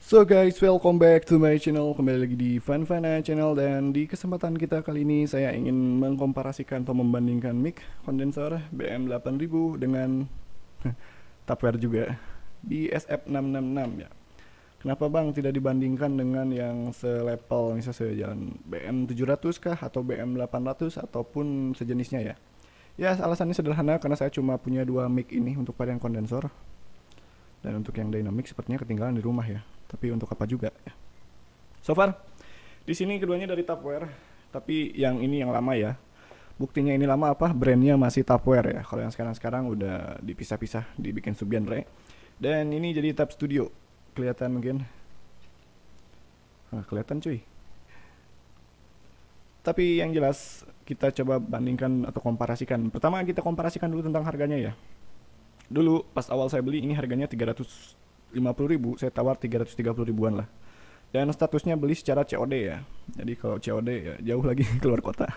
So guys, welcome back to my channel. Kembali lagi di Fana Channel. Dan di kesempatan kita kali ini saya ingin mengkomparasikan atau membandingkan mic kondensor BM8000 dengan Tupperware juga di SF666 ya. Kenapa bang tidak dibandingkan dengan yang selevel, misalnya sejalan BM700 kah atau BM800 ataupun sejenisnya ya? Ya, alasannya sederhana karena saya cuma punya dua mic ini untuk varian kondensor. Dan untuk yang dynamic sepertinya ketinggalan di rumah ya. Tapi untuk apa juga ya. So far di sini keduanya dari Tupperware, tapi yang ini yang lama ya. Buktinya ini lama apa? Brandnya masih Tupperware ya. Kalau yang sekarang udah dipisah-pisah, dibikin subgenre. Dan ini jadi Tap Studio. Kelihatan mungkin. Kelihatan cuy. Tapi yang jelas kita coba bandingkan atau komparasikan. Pertama kita komparasikan dulu tentang harganya ya. Dulu pas awal saya beli ini harganya 350.000, saya tawar 330 ribuan lah. Dan statusnya beli secara COD ya. Jadi kalau COD ya jauh lagi keluar kota.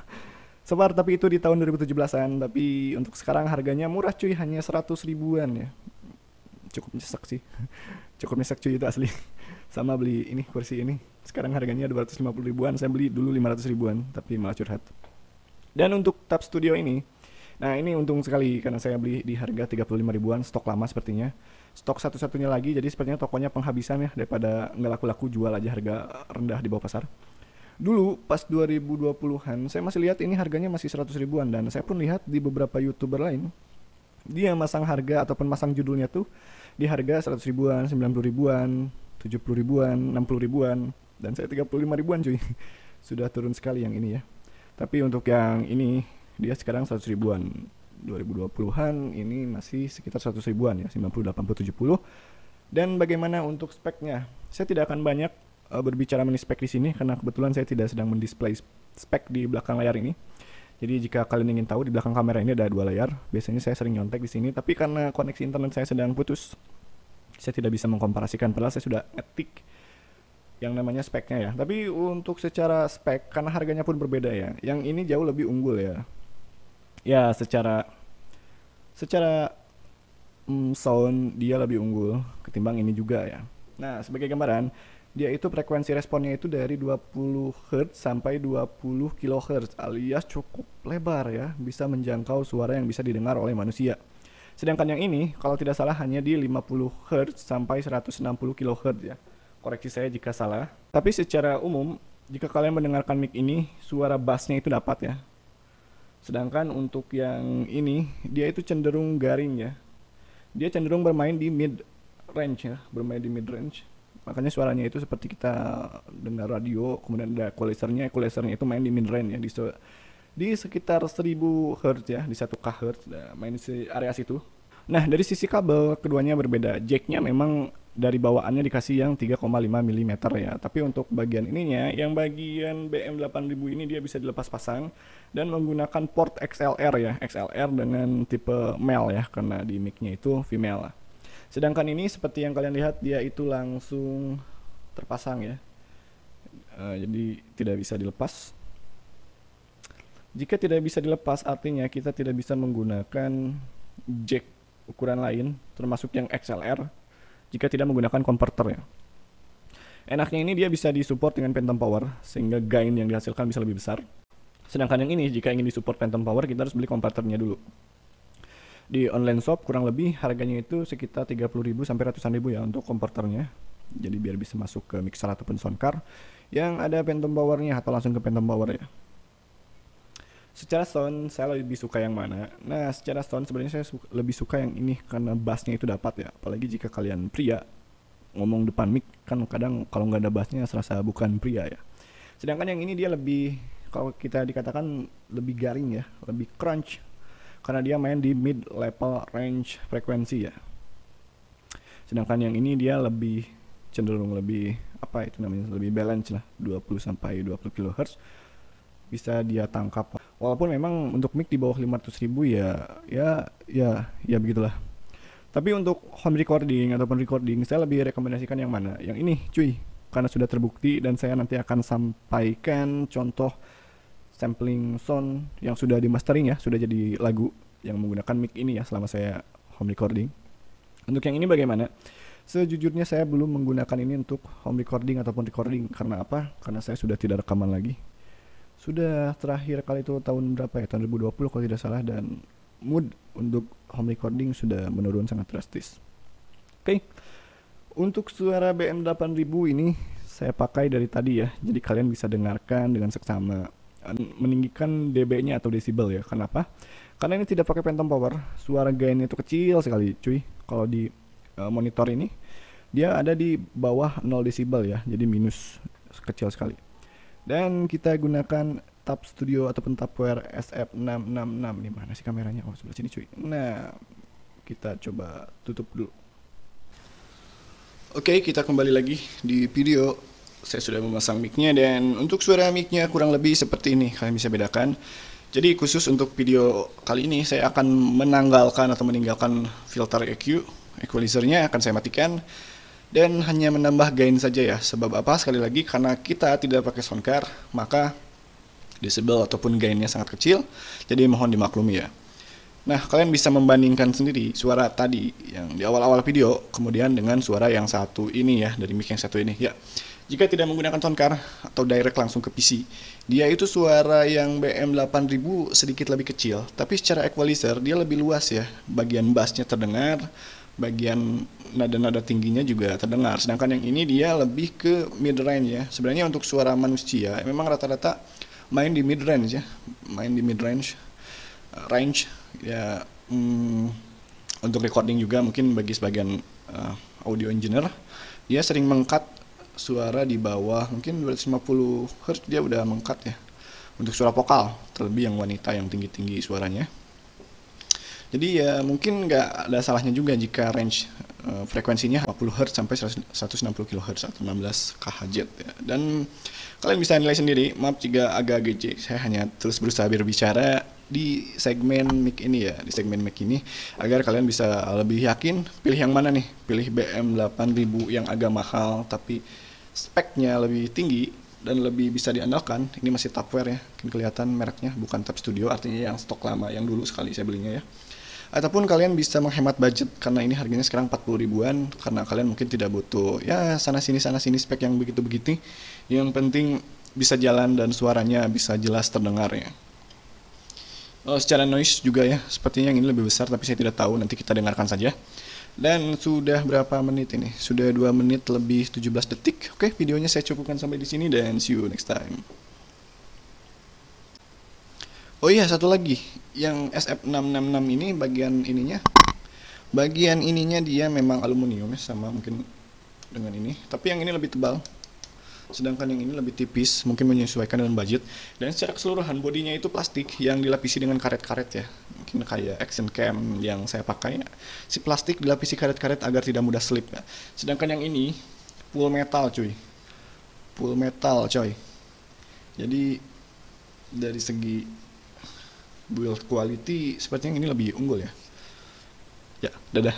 Sebar tapi itu di tahun 2017-an, tapi untuk sekarang harganya murah cuy, hanya 100 ribuan ya. Cukup nyesek sih. Cukup nyesek cuy itu asli. Sama beli ini kursi ini. Sekarang harganya 250 ribuan, saya beli dulu 500 ribuan, tapi malah curhat. Dan untuk Tab Studio ini, nah ini untung sekali karena saya beli di harga 35 ribuan, stok lama sepertinya. Stok satu-satunya lagi, jadi sepertinya tokonya penghabisan ya, daripada nggak laku-laku jual aja harga rendah di bawah pasar. Dulu pas 2020-an saya masih lihat ini harganya masih 100 ribuan, dan saya pun lihat di beberapa YouTuber lain dia masang harga ataupun masang judulnya tuh di harga 100 ribuan, 90 ribuan, 70 ribuan, 60 ribuan, dan saya 35 ribuan cuy. Sudah turun sekali yang ini ya. Tapi untuk yang ini dia sekarang 100 ribuan. 2020-an ini masih sekitar 100 ribuan ya, 90, 80, 70. Dan bagaimana untuk speknya? Saya tidak akan banyak berbicara mengenai spek di sini karena kebetulan saya tidak sedang mendisplay spek di belakang layar ini. Jadi jika kalian ingin tahu, di belakang kamera ini ada dua layar. Biasanya saya sering nyontek di sini, tapi karena koneksi internet saya sedang putus, saya tidak bisa mengkomparasikan, padahal saya sudah ngetik yang namanya speknya ya. Tapi untuk secara spek, karena harganya pun berbeda ya, yang ini jauh lebih unggul ya. Ya secara sound dia lebih unggul ketimbang ini juga ya. Nah sebagai gambaran, dia itu frekuensi responnya itu dari 20 Hz sampai 20 kHz alias cukup lebar ya, bisa menjangkau suara yang bisa didengar oleh manusia. Sedangkan yang ini kalau tidak salah hanya di 50 Hz sampai 160 kHz ya. Koreksi saya jika salah. Tapi secara umum jika kalian mendengarkan mic ini, suara bassnya itu dapat ya. Sedangkan untuk yang ini dia itu cenderung garing ya. Dia cenderung bermain di mid range ya, bermain di mid range. Makanya suaranya itu seperti kita dengar radio, kemudian ada equalizernya itu main di mid range ya, di sekitar 1000 Hz ya, di 1 kHz, main di area situ. Nah, dari sisi kabel keduanya berbeda. Jacknya memang dari bawaannya dikasih yang 3,5 mm ya. Tapi untuk bagian ininya, yang bagian BM8000 ini dia bisa dilepas pasang dan menggunakan port XLR ya. XLR dengan tipe male ya, karena di mic-nya itu female lah. Sedangkan ini seperti yang kalian lihat dia itu langsung terpasang ya. Jadi tidak bisa dilepas. Jika tidak bisa dilepas artinya kita tidak bisa menggunakan jack ukuran lain termasuk yang XLR jika tidak menggunakan converter ya. Enaknya ini dia bisa disupport dengan phantom power sehingga gain yang dihasilkan bisa lebih besar. Sedangkan yang ini jika ingin disupport phantom power kita harus beli converternya dulu. Di online shop kurang lebih harganya itu sekitar 30.000 sampai ratusan ribu ya untuk converternya. Jadi biar bisa masuk ke mixer ataupun soundcard yang ada phantom powernya atau langsung ke phantom power ya. Secara sound saya lebih suka yang mana? Nah, secara sound sebenarnya saya lebih suka yang ini karena bassnya itu dapat ya. Apalagi jika kalian pria ngomong depan mic kan kadang kalau nggak ada bassnya serasa bukan pria ya. Sedangkan yang ini dia lebih, kalau kita dikatakan lebih garing ya, lebih crunch karena dia main di mid level range frekuensi ya. Sedangkan yang ini dia lebih cenderung lebih apa itu namanya, lebih balance lah, 20 sampai 20 kHz bisa dia tangkap. Walaupun memang untuk mic di bawah 500.000 ya begitulah. Tapi untuk home recording ataupun recording saya lebih rekomendasikan yang mana? Yang ini cuy, karena sudah terbukti dan saya nanti akan sampaikan contoh sampling sound yang sudah di mastering ya, sudah jadi lagu yang menggunakan mic ini ya selama saya home recording. Untuk yang ini bagaimana? Sejujurnya saya belum menggunakan ini untuk home recording ataupun recording. Karena apa? Karena saya sudah tidak rekaman lagi. Sudah terakhir kali itu tahun berapa ya? Tahun 2020 kalau tidak salah, dan mood untuk home recording sudah menurun sangat drastis. Oke. Untuk suara BM 8000 ini saya pakai dari tadi ya. Jadi kalian bisa dengarkan dengan seksama, meninggikan dB-nya atau desibel ya. Kenapa? Karena ini tidak pakai phantom power. Suara gain itu kecil sekali, cuy. Kalau di monitor ini dia ada di bawah 0 desibel ya. Jadi minus, kecil sekali. Dan kita gunakan Tab Studio ataupun Tapware SF666. Di mana sih kameranya? Oh, sebelah sini, cuy. Nah, kita coba tutup dulu. Oke, kita kembali lagi di video. Saya sudah memasang mic-nya, dan untuk suara mic-nya kurang lebih seperti ini, kalian bisa bedakan. Jadi khusus untuk video kali ini saya akan menanggalkan atau meninggalkan filter EQ, equalizer-nya akan saya matikan, dan hanya menambah gain saja ya. Sebab apa? Sekali lagi, karena kita tidak pakai sound card, maka decibel ataupun gainnya sangat kecil, jadi mohon dimaklumi ya. Nah, kalian bisa membandingkan sendiri suara tadi yang di awal-awal video, kemudian dengan suara yang satu ini ya, dari mic yang satu ini ya. Jika tidak menggunakan soundcard atau direct langsung ke PC, dia itu suara yang BM 8000 sedikit lebih kecil, tapi secara equalizer dia lebih luas ya. Bagian bassnya terdengar, bagian nada-nada tingginya juga terdengar. Sedangkan yang ini dia lebih ke mid range ya. Sebenarnya untuk suara manusia memang rata-rata main di mid range ya, main di mid range ya. Untuk recording juga mungkin bagi sebagian audio engineer, dia sering mengcut suara di bawah mungkin 250 Hz, dia udah mengcut ya untuk suara vokal, terlebih yang wanita yang tinggi-tinggi suaranya. Jadi ya mungkin nggak ada salahnya juga jika range frekuensinya 40 Hz sampai 160 kHz atau 16 kHz ya. Dan kalian bisa nilai sendiri. Maaf jika agak gece, saya hanya terus berusaha berbicara di segmen mic ini ya, di segmen mic ini agar kalian bisa lebih yakin pilih yang mana nih. Pilih BM 8000 yang agak mahal tapi speknya lebih tinggi dan lebih bisa diandalkan. Ini masih Tapware ya, mungkin kelihatan mereknya, bukan Tab Studio, artinya yang stok lama yang dulu sekali saya belinya ya. Ataupun kalian bisa menghemat budget karena ini harganya sekarang 40 ribuan, karena kalian mungkin tidak butuh ya sana sini spek yang begitu-begitu. Yang penting bisa jalan dan suaranya bisa jelas terdengar ya. Secara noise juga ya, sepertinya yang ini lebih besar tapi saya tidak tahu, nanti kita dengarkan saja. Dan sudah berapa menit ini? Sudah 2 menit lebih 17 detik. Oke, videonya saya cukupkan sampai di sini dan see you next time. Oh iya, satu lagi, yang SF666 ini bagian ininya dia memang aluminium ya, sama mungkin dengan ini, tapi yang ini lebih tebal, sedangkan yang ini lebih tipis, mungkin menyesuaikan dengan budget. Dan secara keseluruhan bodinya itu plastik yang dilapisi dengan karet-karet ya, mungkin kayak action cam yang saya pakai, si plastik dilapisi karet-karet agar tidak mudah slip ya. Sedangkan yang ini full metal coy, jadi dari segi build quality sepertinya yang ini lebih unggul ya. Ya, dadah.